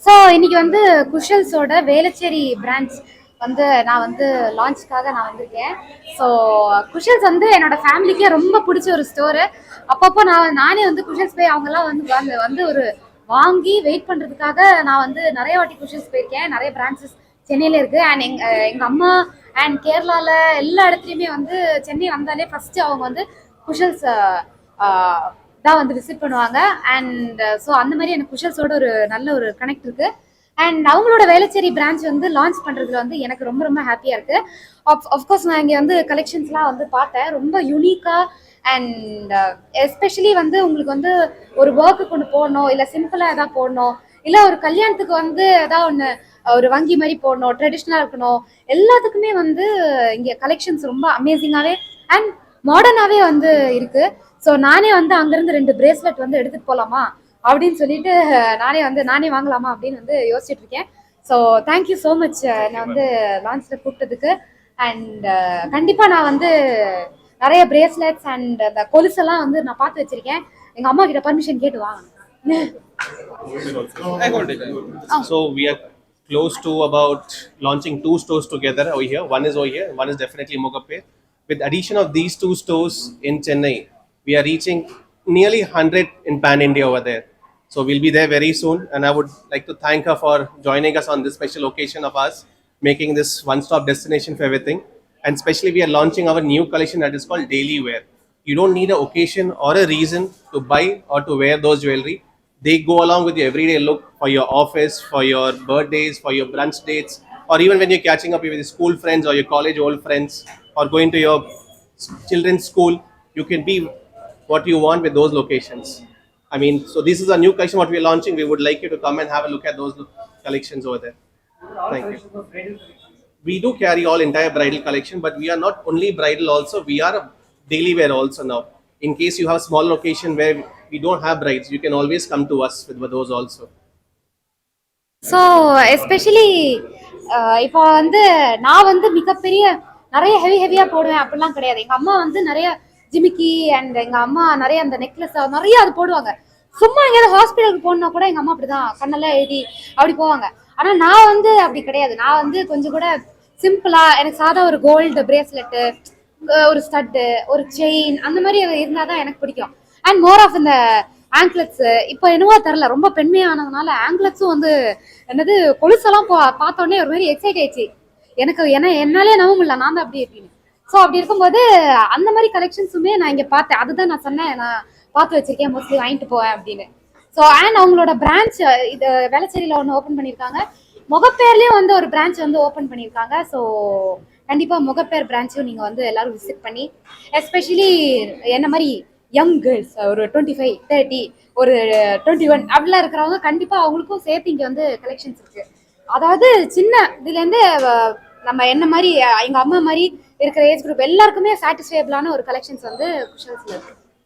So இன்னைக்கு வந்து குஷல்ஸோட Velachery branch வந்து நான் வந்து லான்ச்சுக்காக நான் வந்திருக்கேன். ஸோ குஷல்ஸ் வந்து என்னோட ஃபேமிலிக்கே ரொம்ப பிடிச்ச ஒரு ஸ்டோரு. அப்பப்போ நானே வந்து குஷல்ஸ் போய் அவங்கெல்லாம் வந்து ஒரு வாங்கி வெயிட் பண்ணுறதுக்காக நான் வந்து நிறைய வாட்டி குஷல்ஸ் போயிருக்கேன். நிறைய பிரான்ச்சஸ் சென்னையில் இருக்குது. அண்ட் எங்கள் அம்மா அண்ட் கேரளாவில் எல்லா இடத்துலையுமே வந்து சென்னை வந்தாலே ஃபஸ்ட்டு அவங்க வந்து குஷல்ஸ் தான் வந்து விசிட் பண்ணுவாங்க. அண்ட் ஸோ அந்த மாதிரி எனக்கு குஷல்ஸோட ஒரு நல்ல ஒரு கனெக்ட் இருக்கு. அண்ட் அவங்களோட வேளச்சேரி பிரான்ச் வந்து லான்ச் பண்றதுல வந்து எனக்கு ரொம்ப ரொம்ப ஹாப்பியா இருக்கு. ஆஃப்கோர்ஸ் நான் இங்கே வந்து கலெக்ஷன்ஸ்லாம் வந்து பார்த்தேன், ரொம்ப யூனிக்கா. அண்ட் எஸ்பெஷலி வந்து உங்களுக்கு வந்து ஒரு ஒர்க்கு கொண்டு போடணும், இல்லை சிம்பிளா எதாவது போடணும், இல்லை ஒரு கல்யாணத்துக்கு வந்து ஏதாவது ஒன்று ஒரு வங்கி மாதிரி போடணும், ட்ரெடிஷ்னலாக இருக்கணும், எல்லாத்துக்குமே வந்து இங்கே கலெக்ஷன்ஸ் ரொம்ப அமேசிங்காகவே அண்ட் மாடர்னாகவே வந்து இருக்கு. ஸோ நானே வந்து அங்கேருந்து 2 பிரேஸ்லெட் வந்து எடுத்துகிட்டு போகலாமா அப்படின்னு சொல்லிட்டு நானே வாங்கலாமா அப்படின்னு வந்து யோசிச்சுட்டு இருக்கேன். ஸோ தேங்க்யூ ஸோ மச் நான் வந்து லான்ச்சில் கூப்பிட்டதுக்கு. அண்ட் கண்டிப்பாக நான் வந்து நிறைய பிரேஸ்லெட்ஸ் அண்ட் அந்த கொலுசெல்லாம் வந்து நான் பார்த்து வச்சிருக்கேன். எங்கள் அம்மா கிட்ட பர்மிஷன் கேட்டு வாங்க. So we are close to about launching 2 stores together over here. One is over here, one is definitely Mogape. With addition of these 2 stores in Chennai, we are reaching nearly 100 in Pan India over there. So we'll be there very soon, and I would like to thank her for joining us on this special occasion of us, making this one-stop destination for everything. And especially we are launching our new collection that is called Daily Wear. You don't need an occasion or a reason to buy or to wear those jewelry. They go along with your everyday look for your office, for your birthdays, for your brunch dates, or even when you're catching up with your school friends or your college old friends, or going to your children's school. You can be what you want with those locations. I mean, so this is a new collection what we are launching. We would like you to come and have a look at those collections over there. Thank you. We do carry all entire bridal collection, but we are not only bridal also. We are a daily wear also now. In case you have a small location where we don't have brides, you can always come to us with those also. So especially இப்போ வந்து நான் வந்து மிகப்பெரிய நிறைய ஹெவியாக போடுவேன் அப்படிலாம் கிடையாது. எங்கள் அம்மா வந்து நிறைய ஜிமிக்கி அண்ட் எங்கள் அம்மா நிறைய அந்த நெக்லஸ் நிறைய அது போடுவாங்க. சும்மா எங்கேயாவது ஹாஸ்பிட்டலுக்கு போகணுன்னா கூட எங்கள் அம்மா அப்படிதான் கண்ணெல்லாம் எழுதி அப்படி போவாங்க. ஆனால் நான் வந்து அப்படி கிடையாது. நான் வந்து கொஞ்சம் கூட சிம்பிளாக எனக்கு சாதா ஒரு கோல்டு பிரேஸ்லெட்டு, ஒரு ஸ்டட்டு, ஒரு செயின், அந்த மாதிரி இருந்தால் தான் எனக்கு பிடிக்கும். அண்ட் மோர் ஆஃப் இந்த ஆங்க்லெட்ஸு இப்போ என்னவோ தெரில, ரொம்ப பெண்மையானதுனால ஆங்க்லெட்ஸும் வந்து என்னது கொலுசெல்லாம் பார்த்தோன்னே ஒரு மாதிரி எக்ஸைட் ஆயிடுச்சு எனக்கு. என்னாலே நம்ப முடியல, நான் தான் அப்படி அப்படின்னு. ஸோ அப்படி இருக்கும்போது அந்த மாதிரி கலெக்ஷன்ஸுமே நான் இங்கே பார்த்தேன். அதுதான் நான் சொன்னேன், நான் பார்த்து வச்சிருக்கேன், மோஸ்ட்லி வாங்கிட்டு போவேன் அப்படின்னு. ஸோ அண்ட் அவங்களோட பிரான்ச் இது வேளச்சேரியில் ஒன்று ஓப்பன் பண்ணியிருக்காங்க. முகப்பேர்லேயும் வந்து ஒரு பிரான்ச் வந்து ஓப்பன் பண்ணியிருக்காங்க. ஸோ கண்டிப்பாக முகப்பேர் பிரான்ச்சும் நீங்கள் வந்து எல்லாரும் விசிட் பண்ணி, எஸ்பெஷலி என்ன மாதிரி யங் கேர்ள்ஸ் ஒரு 25, 30, ஒரு 21 அப்படிலாம் இருக்கிறவங்க கண்டிப்பாக அவங்களுக்கும் சேர்த்து இங்கே வந்து கலெக்ஷன்ஸ் இருக்கு. அதாவது சின்ன இதுலேருந்து நம்ம என்ன மாதிரி எங்கள் அம்மா மாதிரி இருக்கிற ஏஜ் குரூப் எல்லாருக்குமே சாட்டிஸ்ஃபைபிளான ஒரு கலெக்ஷன்ஸ் வந்து குஷல்ஸில் இருக்கு.